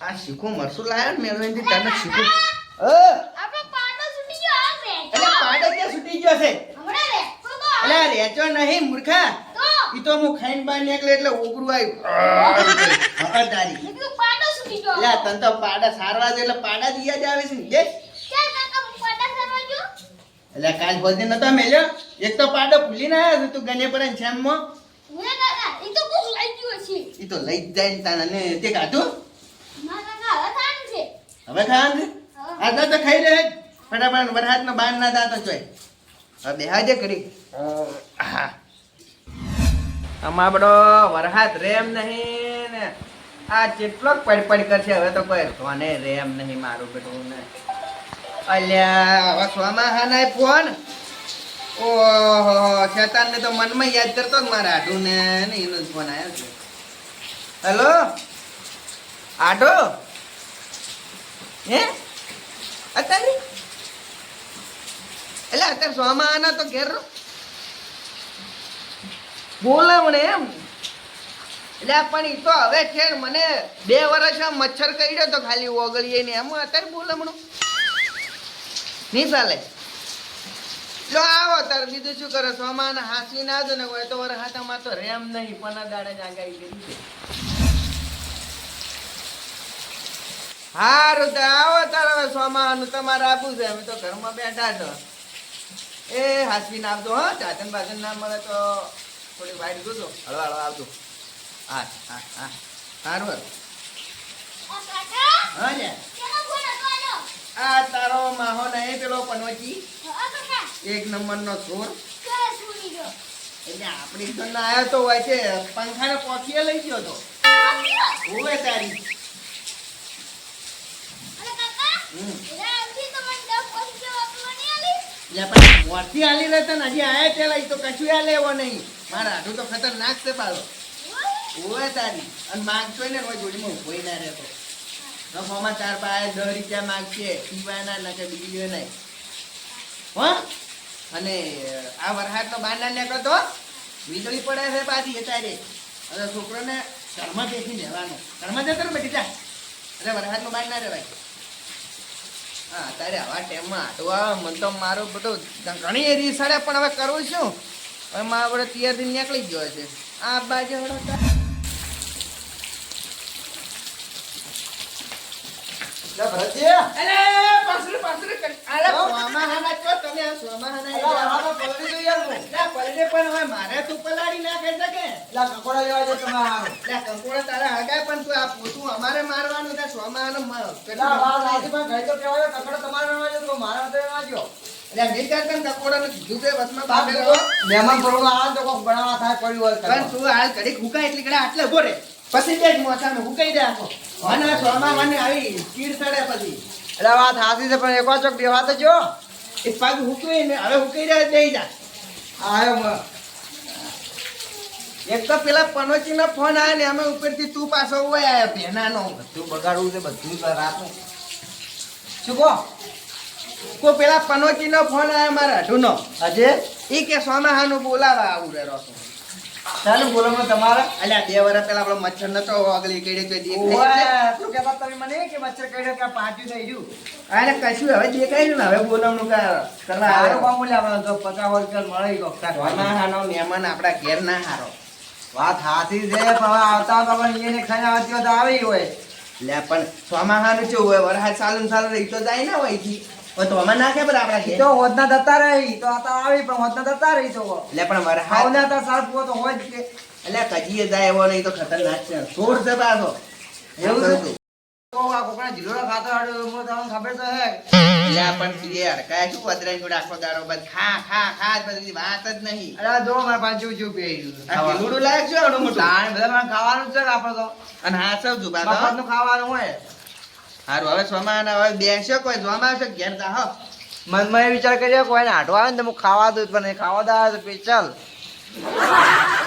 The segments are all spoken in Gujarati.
આ શીખું મરસું લાયા ને મેળવીને તને શીખું આપણો પાડો છૂટી ગયો આ બે એટલે પાડો ક્યાં છૂટી ગયો છે હમણાં રે તો એટલે રેચો નહીં મૂર્ખા ઈ તો હું ખાઈને બહાર નીકળે એટલે ઉગરું આવ્યું હા તારી મેં કીધું પાડો છૂટી ગયો એટલે તને તો પાડા સારવા દે એટલે પાડા દિયા જ આવે છે ને લે ચાલ કાકા હું પાડા સરવા જો એટલે કાલ બોલતે નતો મેલ્યો એક તો પાડો ભૂલી ના આવ્યો તું ગને પર છેમમાં હું કાકા ઈ તો કુછ લઈ ગયો છે ઈ તો લઈ જ જાય ને તાને ને તે કાઢું ના કાકા હવે ખાન છે હવે ખાવાનું છે આ તો ખાઈ લે ફટાફટ વરહાદનો બાર ના દાતો જોય હવે બેહાજે કરી હા અમાબડો વરહાદ રેમ નહીં ને આ કેટલો પડ કરશે હવે તો કોઈ કોને રેમ નહીં મારું બેટું ને અલ્યા હવે સોમાહાના ફોન ઓહો શેતાન ને તો મનમાં યાદ કરતો જ મારા આઢું ને એનો ફોન આવ્યો છે હેલો આઢો હે અત્યારે એટલે અત્યારે સોમાહાના તો ઘેર બોલાવણે એમ એટલે પણ ઈ તો હવે છે ને મને 2 વર્ષ મચ્છર કર્યો તો ખાલી ઓગળીએ ને એમ અત્યારે બોલામણું નહીં ચાલે જો આવો તાર બીજું શું કરો સોમાન હાસી ના દો ને હોય તો વર હાથમાં તો રેમ નહીં પણ દાડે જ આગાઈ કરી છે હારું તો આવો તાર હવે સોમાન તમારે આપવું છે અમે તો ઘરમાં બેઠા છો એ હાસવી ના આપજો હા ચાચન બાચન ના મળે તો થોડી વાઈટ જોજો હળવા હળવા આવજો હા હા હા સારું આ કાકા હા ને કેનો ફોન હતો આનો આ તારો માહો નહીં પેલો પનોચી આ કાકા 1 નંબરનો ચોર કે છૂટી ગયો એટલે આપણી તો ના આવ્યો તો હોય છે પંખાને પોખીએ લઈ ગયો તો હોવે તારી અરે કાકા એરા આવતી તો મને 10 પૈસા આપવાની આલી એટલે પણ મોરથી હાલી રહેતા ને હજી આયા પેલા ઈ તો કશું આ લેવો નહીં મારા હાથું તો ખતરનાક છે પાછો હોવે તારી અને માંગતો ને કોઈ જોડીમાં ઉભોય ના રહેતો રફામાં 4 પાય 10 રૂપિયા માંગશે પીવાના ના કે બીજી નહીં હો અને આ વરસાદનો બાંધા નીકળતો વીજળી પડે છે પાછી અત્યારે અને છોકરોને ઘરમાં બેસી લેવાનું ઘરમાં જતો ને બેટી જા એટલે વરસાદનો બાંધ ના રહેવાય હા અત્યારે આવા ટાઈમમાં આટવા મન તો મારું બધું ઘણી એરી સડે પણ હવે કરવું શું હવે મારા બધે તૈયારથી નીકળી ગયો છે આ બાજુ મારે તું પલાડી ના કહી શકે કંકોડા લેવા જો તમે કંકોડા તારા હગાય પણ તું આ પોતું અમારે મારવાનું છે સોમાનો મહેમાન થોડું આવે તો કોક બનાવવા થાય પડ્યું હોય તું હાલ ઘડી હુકાય એટલી ઘડા આટલે ઉભો રે પછી જ મોસાનો હુકાઈ દે આખો મને સોમા મને આવી ચીડ ચડે પછી એટલે વાત હાથી છે પણ એક વાર ચોક બેવા તો જો એ પગ હુકવી ને હવે હુકાઈ રહ્યા દઈ જા આવ્યો એક તો પેલા પનોચી નો ફોન આવ્યો ને અમે ઉપરથી તું પાછો હોય આયા ભેનાનો બધું બગાડવું છે બધું રાતનું શું કહો કો પેલા પનોચી નો ફોન આવ્યો મારા અઢુનો આજે ઈ કે સોમાહાનું બોલાવા આવું રે રોસો ચાલુ બોલો તમારે અલ્યા 2 વર્ષ પેલા આપણો મચ્છર નતો ઓગળી કેડે તો શું કહેતા તમે મને કે મચ્છર કઈ કે પાટ્યું થઈ ગયું અરે કશું હવે દેખાય ને હવે બોલાવનું કરવા સારું કામ લેવાનું તો 50 વર્ષ મળે સોમાહાનો મહેમાન આપણા ઘેર ના હારો વાત હાથી છે પણ હવે આવતા તમે એને ખાઈને આવતી હોય તો આવી હોય લે પણ સોમાહાનું શું હોય વરસાદ ચાલુ ને ચાલુ રહી તો જાય ના હોય થી તો આમાં નાખે પર આપણા ઘેર તો હોદના દત્તા રહી તો આતા આવી પણ હોદના દત્તા રહી તો લે પણ વરસાદ આવના તો સાર પૂરો તો હોય જ કે એટલે કજીએ જાય એવો નહીં તો ખતરનાક છે છોડ છે પાછો એવું છે તો આ કોકના જીલોડા ખાતો હાડો મને તમને ખબર તો હે લે પણ યાર કાય શું પદરાઈ જોડે આખો દાડો બસ ખા ખા ખા બધી વાત જ નહીં અરે જો મારા પાંચ જુ પેર્યું આ કિલોડું લાયક છે આવડું મોટું તાણ બધા મને ખાવાનું જ છે કે આપણે તો અને હા સૌ જુબા તો મફતનું ખાવાનું હોય હારું હવે સોમાન હવે બેસ્યો કોઈ જોવા આવશે ઘેર જા હો મનમાં એ વિચાર કર્યો કોઈને હાટો આવે ને તો હું ખાવા દઉં પણ એ ખાવા દા તો પેચલ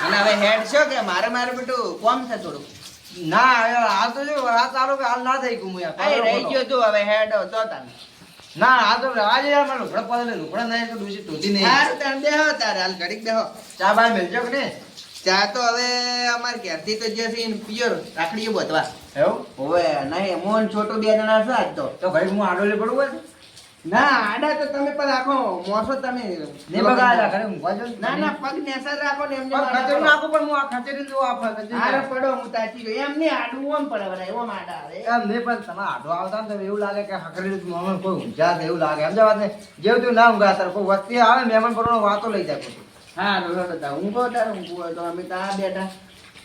અને હવે હેડ છો કે મારે બેટું કોમ છે થોડું ના હવે હાલ તો જો હાલ ચાલુ કે હાલ ના થઈ ગયું હું આ રહી ગયો તું હવે હેડ તો તાન ના હાલ તો આજે યાર મને લુકડા પડે લુકડા નહીં તો ડૂસી તોતી નહીં હારું તાન બેહો તારે હાલ ઘડીક બેહો ચા બાય મેલજો કે ને ચા તો હવે અમાર ઘેરથી તો જે છે પ્યોર રાખડીઓ બધવા એવું હવે નહીં મોહન છોટું બે જણા છે આજ તો તો ભાઈ હું આડોલે પડવું હોય ને? ના આડા તો તમે પણ રાખો મોસો તમે ને બગાડ્યા કરે ઊંઘવા જો ના ના પગ નેસર રાખો ને એમને પગ ખચેડી નાખો પણ હું આ ખચેડી દઉં આ ખચેડી હારે પડો હું તાચી ગયો એમ નહીં આડું ઓમ પડે વળાય એવો આડા આવે એમ નહીં પણ તમે આડો આવતા ને તો એવું લાગે કે હકરેલું મહેમાન કોઈ ઊંઝા છે એવું લાગે સમજાવત ને જેવું તું ના ઊંઘા તારે કોઈ વસ્તી આવે મહેમાન પર વાતો લઈ જાય કોઈ. હા રોડો તા ઊંઘો તારે ઊંઘવું હોય તો અમે તો આ બેઠા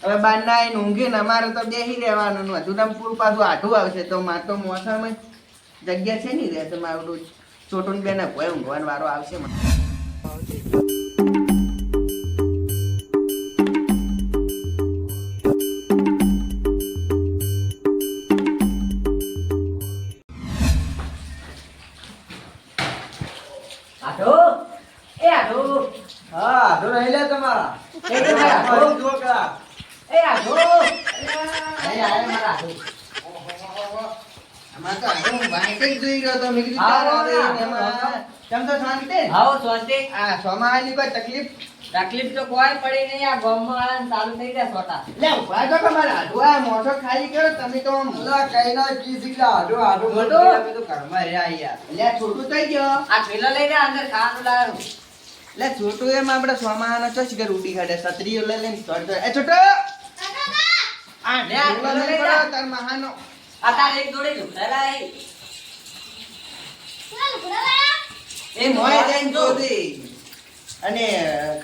હવે બાર ના આવીને ઊંઘીને અમારે તો બેસી રહેવાનું હજુ તમે પૂરું પાછું આઠું આવશે તો માર તો મોસામાં જગ્યા છે નહીં રહે તો મારું છોટું બેન કોઈ ઊંઘવાનો વારો આવશે મને. આઢો એ આઢો હા આડો રહી લે તમારા એ તો મારા આઢો જુઓ પેલા. એ આઢો એ આય મારા આઢો આમાં તો આટલું બાઈક જ જોઈ રહ્યો તો મેં કીધું હા, ચાલ આવે હા, એમાં કેમ તો શાંતિ આવો સ્વાસ્તી આ સોમાહાની કોઈ તકલીફ તકલીફ તો કોઈ પડી નહીં આ ગામમાં આવીને ચાલુ થઈ જાય સોટા લે ઉભા તો તમારા આઢું આ મોઢો ખાલી કરો તમે તો આમ અલા કઈ ના કી શીખલા આડો આડો મોટો. અમે તો ઘરમાં રહ્યા યાર. લે છોટું થઈ ગયો આ થેલો લઈને અંદર ખાવાનું લાવ્યો લે છોટું એમ આપણે સોમાહાનો ચોસ કે રૂટી ખાડે સત્રીઓ લઈ લઈને તોડ એ છોટો આ લે, આ ઢોલો લઈ લઈ પડો જા. તાર મહાનો આ તાર એક જોડે લુખડા એ ચાલ ભરાયા એ મોય જઈને જોતી અને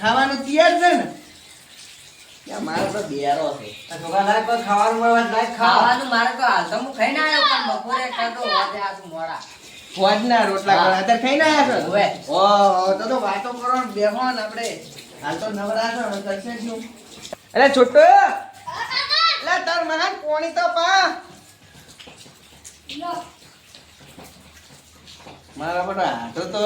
ખાવાનું તૈયાર છે ને ત્યાં મારો તો બેરો છે આ છોકરા લાયક કોઈ ખાવાનું મળવા લાયક ખાવા. ખાવાનું મારે તો હાલ તો હું ખાઈને આવ્યો પણ બપોરે ખાતો વાજે આસુ મોડા ફોજના રોટલા હા. કરવા અત્યારે ખાઈને આયા છો હોવે. ઓહો તો વાતો કરો ને બેહો ને આપણે હાલ તો નવરા છો ને કરશે શું અરે છોટો લે તાર મહાન કોણી તો પા લો મારા બેટા હાટો તો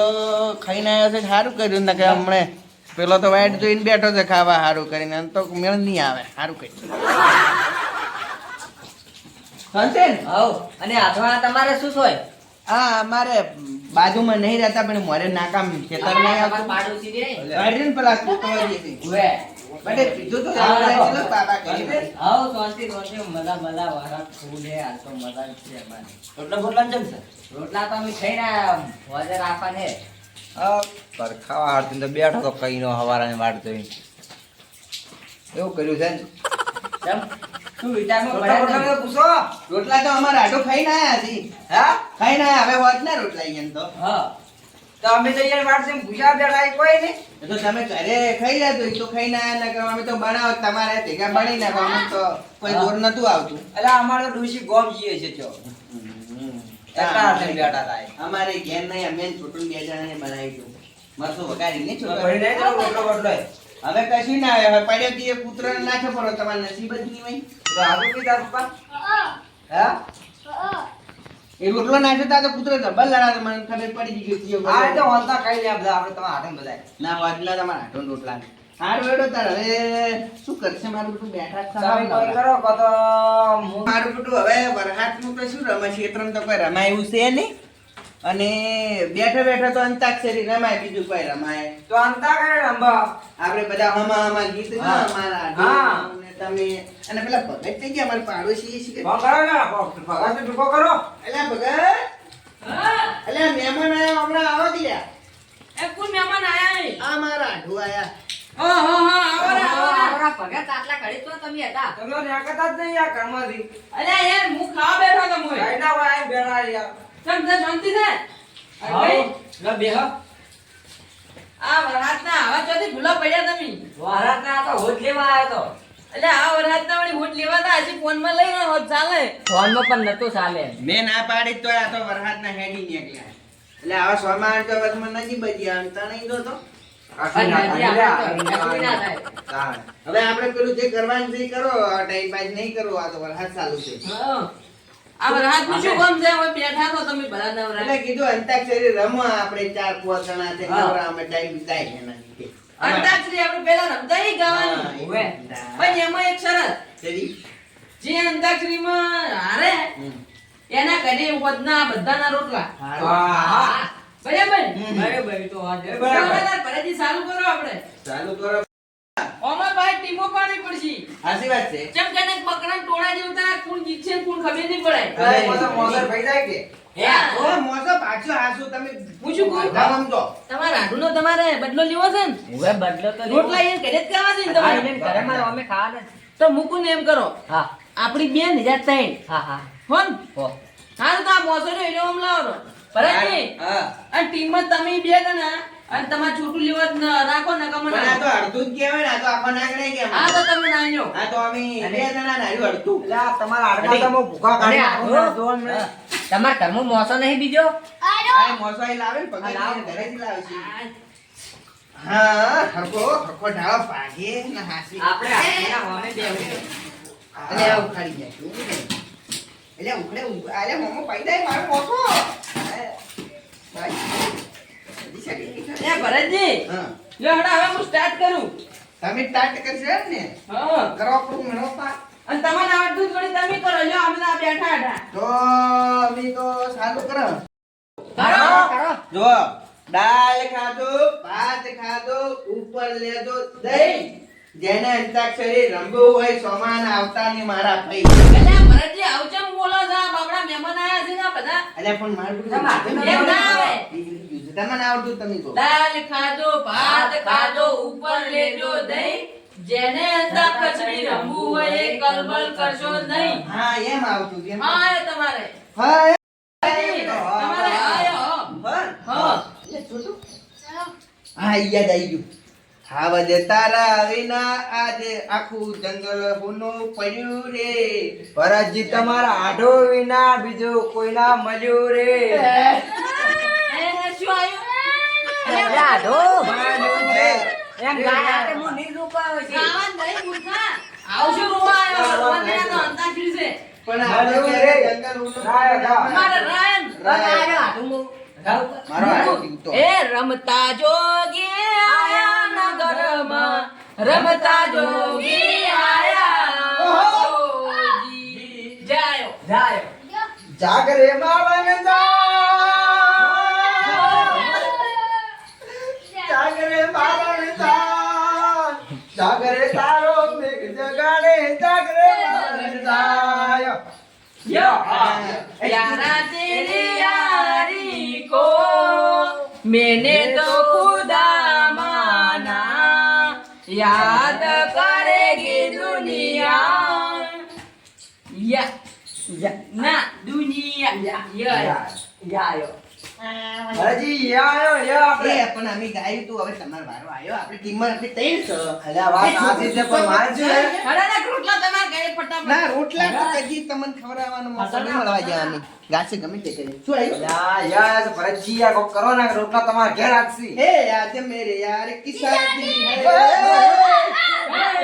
ખાઈને આવ્યો છે સારું કર્યું ને કે હમણે પેલો તો વાઈટ જોઈને બેઠો છે ખાવા સારું કરીને આમ તો મેળ નહીં આવે સારું કર્યું શાંતિ ને? હવ અને આઠવા તમારે શું હોય હા અમારે બાજુમાં નહીં રહેતા પણ મોરે નાકામ ખેતર નહીં તમારા આવતું પાડોશી રે ગાડીને પેલા કૂતરો જે છે ઉવે બટે કીધું તો હા, આપણે હા. ચલો બાબા કરી હવ શાંતિ શાંતિ મજા મજા વારા ફૂલ હે હાલ તો મજા જ છે અમારે રોટલા બોટલા ને જમશે. રોટલા તો અમે ખાઈને આયા વાજે રાખવાને આ પર ખાવા હારથી તો બેઠો તો કઈ નો હવારાની વાટ જોઈ એવું કર્યું છે ને. કેમ શું વિચારમાં રોટલા બોટલા પડ્યા ને પૂછો. રોટલા તો અમારા આટો ખાઈને આયા હતી હા ખાઈને આયા હવે હોત ના રોટલા અહીંયા તો હા તો અમે તો યાર વાટ છે ભૂસા બેઠા એ કોઈ નહીં. એ તો તમે ઘરે ખાઈ લેતો એ તો ખાઈને આયા ના અમે તો બનાવો તમારે ભેગા બની નાખો અમે તો કોઈ હા. દોર નતું આવતું એટલે અમારે તો ડોશી ગોમ જીએ છે જો એટલા હાથે બેઠા હતા એ. અમારે ઘેર નહીં અમે છોટું બે જણાને બનાવી દઉં મરસું વગાડી નહીં તો ભરી નહીં છોટું જાવ રોટલો બોટલો એ. હવે કશું ના આવે હવે પડ્યો તી એ પુત્ર નાખે પડો તમારે નસીબ જ નહીં હોય તો આગળ કી તાર પપ્પા અ હા એ રોટલો નાખ્યો તા તો પુત્ર જબર લડાતો મને ખબર પડી ગઈ કે આ તો હોતા કઈ લે બધા આપણે તમારા હાથે બધાય. ના વાદલા તમારા હાટો રોટલા હારું વેડો તાર હવે શું કરશે મારું બેટું બેઠા જ તમે કોઈ ખાવા કરો કો તો હું મારું બેટું હવે વરહાટનું તો શું રમે ક્ષેત્રમ તો કોઈ રમાય એવું છે નહીં અને બેઠા બેઠા તો અંતાક્ષરી રમાય બીજું કોઈ રમાય તો અંતા કરે રંબા. આપણે બધા હમા હમા ગીત હા. ના અમારા હા. ને તમે અને પેલા ભગત થઈ ગયા અમારા પાડોશી એ શીખે ફોન કરો ને ભગવાન ને ટૂંકો કરો. અલ્યા ભગત અલ્યા મહેમાન આયા હમણાં આવો ગયા એ કોણ મહેમાન આયા હે? આ મારા આઢુ આયા આવરા ભગત આટલા ઘડી તો તમે હતા તમે નેકતા જ નહીં યાર ઘરમાંથી. અલ્યા યાર હું ખાવા બેઠો તો મોય. કઈ ના હોય આઈને બેઠા યાર. કેમ છે શાંતિ છે? અરે ભાઈ, આ વરસાદના આવા ચોથી ભૂલા પડ્યા તમે. વરાતના તો હોજ લેવા આવ્યો તો અલ્યા આ વરસાદના વળી હોટ લેવાતા હજી ફોનમાં લઈ રહ્યો હોત ચાલે. ફોનમાં પણ નતો ચાલે મેં ના પાડી તો આ તો વરહાદના હેડી નીકળ્યા એટલે આવા સોમાં તો વચમાં નજી બજી આમતા નહીં તો પણ નદી આપણે તો કશું ના થાય. તાણ. હવે આપણે પેલું જે કરવાનું છે એ કરો ટાઈમ પાસ નહીં કરો આ તો વરસાદ ચાલુ છે હા. આ વરસાદનું શું કામ છે? હવે બેઠા તો તમે બધા નવરા. એટલે કીધું અંતાક્ષરી રમો આપણે 4-5 જણા છે હા. નવરા અમે ટાઈમ વિતાય એના લીધે. અંતાક્ષરી આપણે પહેલા રમતા નહીં ગાવાની. હા, ઉવે. પણ એમાં એક શરત, તેરી? જે અંતાક્ષરીમાં હારે હમ. એના ઘરે વધના બધાના રોટલા. હારું. હા. બરાબર? બરાબર તો વાત છે. બરાબર. બરાબર, ઘરેથી ચાલુ કરો આપણે. ચાલુ કરો ઓમાં ભાઈ ટીમો મોકલવી પડશે. સાચી વાત છે. ચમ કે ને બકરાના ટોળા જેવું તારા કોણ જીતશે ને કોણ ખબર નહીં પડે. અરે, મોસો મોસો ભાઈ જાય કે હે, ઓ મોસો પાછો હાસુ તમે હું શું કહું? ના સમજો. તમારા રાઢુનો તમારે બદલો લેવો છે ને? હવે બદલો તો રોટલા એ ઘરે જ કરવા છે ને હા, તમારે? એને ઘરમાં અમે ખાવાના જ. તો મૂકું ને એમ કરો. હા આપણી બેન હજાર ત્રણ. હા હા હો ને? હો. હારું તો આ મોસો રહ્યો એટલે આમ લાવો. ભરતજી, હા. અને ટીમમાં તમે બે જણા અને તમારે છોટું લેવા જ રાખો ને પણ આ તો કમણા. અડધું જ કહેવાય ને, આ તો આખો નાક નહીં હા કહેવાય. તો તમે નાનો. આ તો અમે બે જણા નાર્યું અડધું. એટલે આ તમારા આડકાતામાં ભૂખા અને કાઢી આ નાખો જો, ને, જોવાનું નહીં. હા, તમારા ઘરમાં મોસો નહીં બીજો આ મોસો અહીં લાવે ને, પગાર લાવો. લઈને ઘરેથી લાવે છે. હા, હરખો ઢાળો ભાગે ને હાસી. આપણે હાથના હોમે બેહવું. અલે આ ઉખાડી જાય. એવું નહીં. એટલે ઉખડે અલે મોમો પાઈ દે મારો મોકો. ભાઈ. જલ્દી સડી ગઈ. એ ભરતજી, હા. લ્યો હડા હવે હું સ્ટાર્ટ કરું. તમે સ્ટાર્ટ કરશો એમ ને? હા. કરો આપણું મેળો પા. અને તમારે આવડતું જ વળી તમે કરો. લ્યો અમે તો આ બેઠા હતા. તો અમે તો સારું કરો. કરો. જો દાળ ખાધો, ભાત ખાધો, ઉપર લેજો દહીં. જેને અંતાક્ષરી રમવું હોય સોમાન આવતા ની મારા ભાઈ. એટલે આ ભરતજી આવું ચમ બોલો છો? આ બાબડા મહેમાન આયા છે ને આ બધા. અલ્યા પણ મારું એમ ના આવે. તમને આવડતું તમે તો. દાળ ખાધો, ભાત ખાધો, ઉપર લેજો દહીં. જેને અંતા કચરી રમવું હોય એ કલબલ કરશો નહીં. હા એમ આવતું એમ. હા એ તમારે. હા એમ. તમારે આયો. હા. હા. એટલે છોટું. હા યાદ આવી ગયું. ખાવા દે તારા વિના આજે આખું જંગલ હોનું પડ્યું રે. ભરતજી તમારા આઢો વિના બીજું કોઈના મળ્યું રે એ શું આયું? રાધો મળ્યું રે. એમ ગાયા તે હું નહીં રોકાયો છે. ખાવા નહીં મૂર્ખા. આવું શું રોવા આવ્યો? રોવા ગયા તો અંતાક્ષરી છે. પણ મળ્યું આપણે રે. જંગલ હોનું રાય, રાય. મારે રાયન. રાય. મારો આયો જીવતો. એ રમતા જોગી આયા નગરમાં, રમતા જોગી આયા જોગી. જાયો. જાયો. જાગરે માવન જાગરે માવન જાગરે તારો મેઘ જગાડે જાગરે માવન જાય યો. यारा तेरी यारी को मैंने तो खुदा माना, याद करेगी दुनिया. ना दुनिया. જાયો. હજી આયો યો આપણે એ પણ અમે ગાયું તું, હવે તમારો વારો આવ્યો. આપણે ટીમમાં આપણે તૈયાર છો. અલ્યા વાત સાચી છે પણ મારે શું હે? હડાના રોટલા તમારે ઘરે ફટાફટ. ના રોટલા તો કદી તમને ખવડાવવાનો મોકો નહીં મળવા જવાની. ગાશે ગમે તે કરી. શું આવ્યું? અલ્યા યાર ભરતજી આ કોક કરો ને રોટલા તમારા ઘેર રાખશી हे आज मेरे यार की शादी है, आज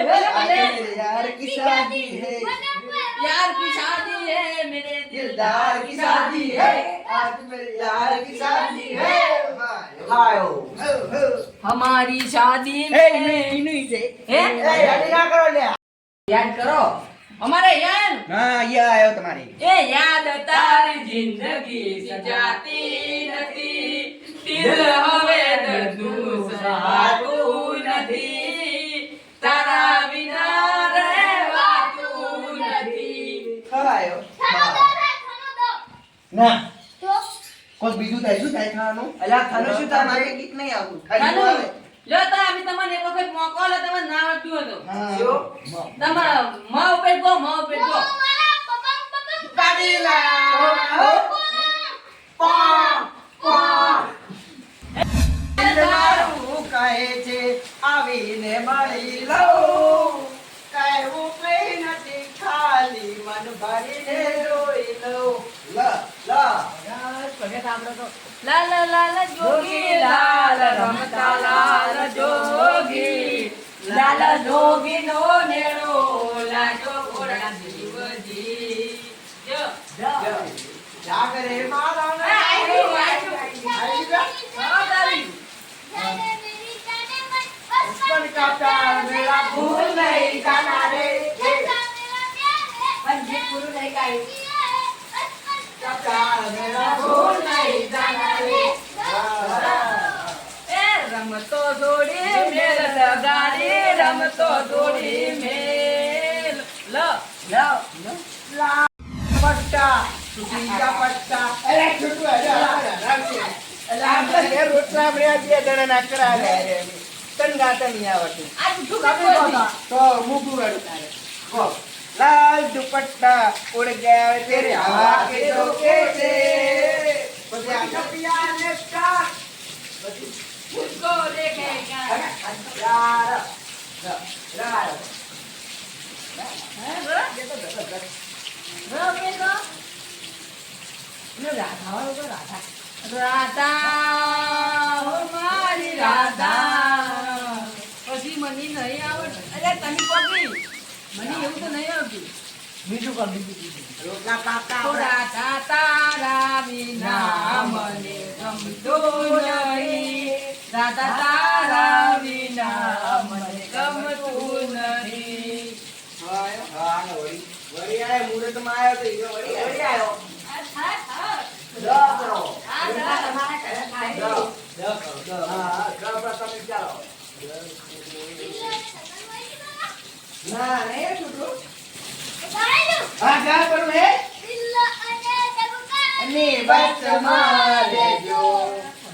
मेरे यार की शादी है, यार की शादी है मेरे दिलदार की शादी है, आज मेरे यार की शादी है. હાયો हमारी शादी हे में इन्हीं से. હે? એ યાદ ના કરો લ્યા યાદ કરો અમારે યાર हाँ ये आयो तुम्हारी. એ યાદ તારી જિંદગી સજાતી નથી, દિલ હવે દર્દનું સહાતું નથી, તારા વિના રહેવાતું નથી. कब आयो? ના કોઈ બીજું થાય શું થાય ખાવાનું? અલ્યા થનું શું થાય મારે મારે? ગીત નહીં આવતું. ખાલી નાનું, આવે. લો તો અમે તમને એક વખત મોકો આલો, તમને ના આવડતું હતું. હા. શું? તમારા માં ઉપર ગો, માં ઉપર ગો. કાઢી લાવો. મારું કહે છે આવીને મળી લઉં કહેવું કઈ નથી ખાલી મન ભરીને રોઈ લઉં લ. લાલ લાલ જોગી લાલ રમતા લાલ જોગી, લાલ જોગી નો નેડો લાજો ઘોડા જીવજી. જો જાગરે મારા એ આયુ, આયુ. આવી જા. હા, તારી. બચપન કા પ્યાર મેરા ભૂલ નહીં જાના રે મંજીત પૂરું નહીં ગાયું. કા પ્યાર મેરા ભૂલ નહીં જાના રે એ રમતો દોડી મેલ લગાડી, રમતો દોડી મારી મેલ પટ્ટા બીજા પટ્ટા અરે છોટું અરે આરામથી. એટલે આપણે ઘેર રોટલા આપણે આ બે જણાના કરાવ્યા રે. તને ગાતા નહીં આવડતું. આ જૂઠું કાઢો. તો મૂકું વાળું તારે. કહો. લાલ દુપટ્ટા ઉડ ગયા તેરે હવા કે ઝોકે છે. પછી આગળ પિયાને કા મુझको देखेगा યાર યાર રાધા ઓ મારી રાધા પછી મને નહીં આવડે અરે તને પગી મને એવું તો નહીં આવતું બીજું કર બીજું રોટલા પાકા તો રાધા તારા વિના મને ગમતું નહીં રાધા તારા વિના મને ગમતું નહીં હા વળી આયો મુહૂર્તમાં આયો તો ઈજો વળી આયો દ કરો આ જરા તમારા ઘરે થાય દ કરો દ હા દ પ્રથમ ચાલો ના રે છોટું હા જા કરું હે અને વચમાં લેજો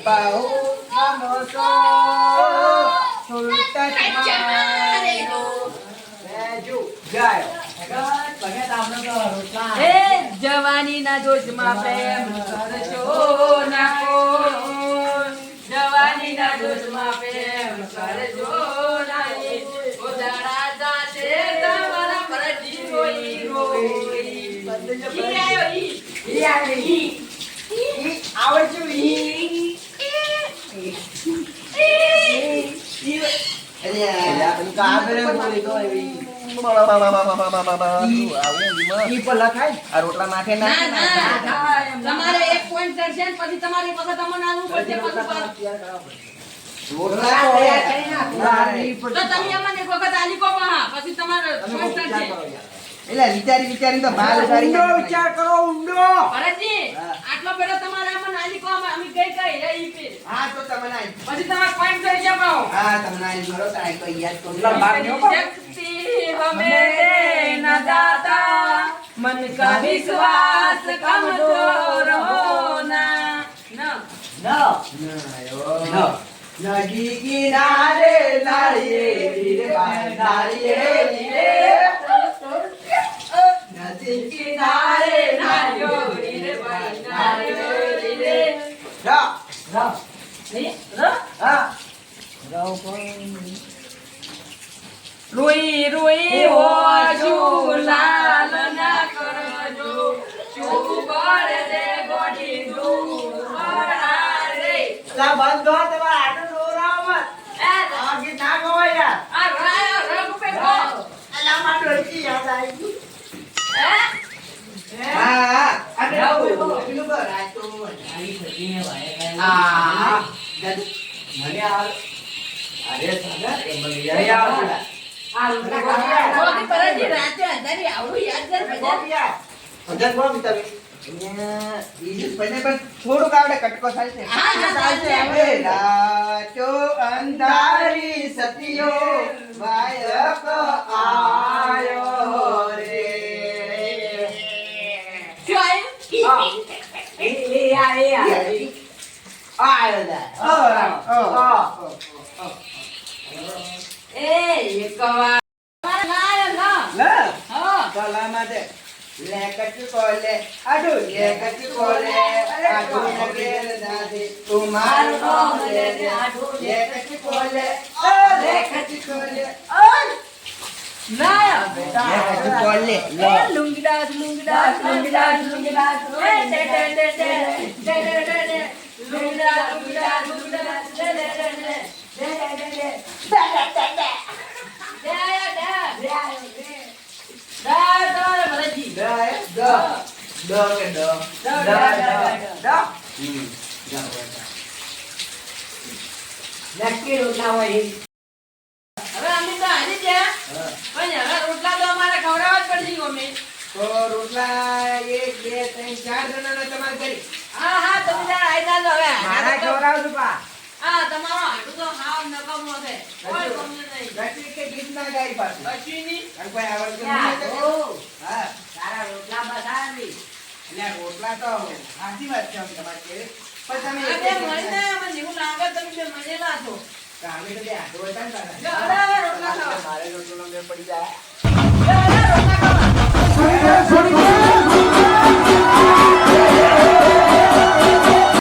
બહુ ગમશો સુરતમાં લેજો. રેજુ જાય ભગત આપણે તો રોટલા એ જવાની ના જોશમાં પ્રેમ કરશો નાખો જવાની ના જોશમાં પ્રેમ કરશો નાખી ઉદાડા જાતે તમારા પરજી રોઈ રોઈ ઈ આયો ઈ ઈ આવે ઈ આવડ્યું ઈ ઈ પર લખાય આ રોટલા માથે ના નાખી ના તમારે એક પોઈન્ટ ચડશે ને પછી તમારી પાસે તમને આવું પડશે પછી રોટલા તૈયાર કરી નાખો. તો તમે અમને એક વખત આલી કો પછી તમારે પોઈન્ટ ચડશે એટલે વિચારી તો બાલ ઉતારી ઊંડો વિચાર કરો ઊંડો ભરતજી આટલો પેલો તમારે અમને આલી કો અમે ગઈ ગઈ એ ઈ પે હા તો તમને આઈ. પછી તમારે પોઈન્ટ ચડશે પાઓ હા તમને આઈ ભરો તો આઈ તો યાદ કરું. शक्ति हमें देना दाता मन का विश्वास कमजोर होना न નદી કિનારે નાળિયેરી રે ભાઈ નાળિયેરી રે નદી કિનારે नारियोरी रे भाई नारियोरी रे રા રા नहीं र હા रुई रुई हो झूलाल ना करजो चुप कर दे गोडी झूला रे લા બંધો તમારા આટલું દોરાવ મત આ ગીત ના ગવાય યાર आ राय रंग पे को અલા માં ડોલકી યાદ આવી ગયું હા હા અને પેલું કર આ તો આ મને આ અરે સાગર એ મને યાદ આવ્યું આ રોટલા ખાયા મોદી પરજી રાતે અંધારી આવડું યાદ કર બધા ભજન કોણ ગીતા પણ થોડુંક આવડે કટકો થાય છે. હા, હા, ચાલશે. હવે રાતો અંધારી સતિયો વાયક આયો રે. શું આવ્યું આયો એ એકવાર લાય ના લે હા ગલામાં દે. લે કચુ કોલે આડુ લે કચુ કોલે આડુ લગેર દાદે તું મારું નામ લે દે આડુ લે કચુ કોલે લે કચુ કોલે ના લે કચુ કોલે એ લુંગીદાસ લુંગીદાસ લુંગીદાસ લુંગીદાસ એ દે દે દે દે દે દે દે દે લુંગીદાસ લુંગીદાસ લુંગીદાસ દે દે દે દે દે દે દે દે દે ભરતજી દ કે દ નક્કી રોટલા હોય હવે અમે તો હારી ગયા પણ હવે રોટલા તો અમારે ખવડાવવા જ પડશે અમે તો રોટલા 1 2 3 4 જણાના તમારે કરી હા હા તમે તાર આઈ જાજો હવે મારા ખવડાવ છું પા આ આ તમારો હાડું તો હાવ નકામો છે. કોઈ ગમે નહીં. ગટરી કે ગીત ના ગાઈ પાછું. કશું નહીં. અને કોઈ આવડતું યા, નહીં તો ઓ, હા તારા રોટલા બતાવી. એટલે આ રોટલા તો સાચી વાત છે આમ તમારી કે. પણ તમે આ એક બે એક મળીને મને એવું લાગે તમે બે મળેલા છો. અમે તો બે હાથો હતા ને તારા. જો, અરે, રોટલા ખાવા. મારે રોટલો મેળ પડી જાય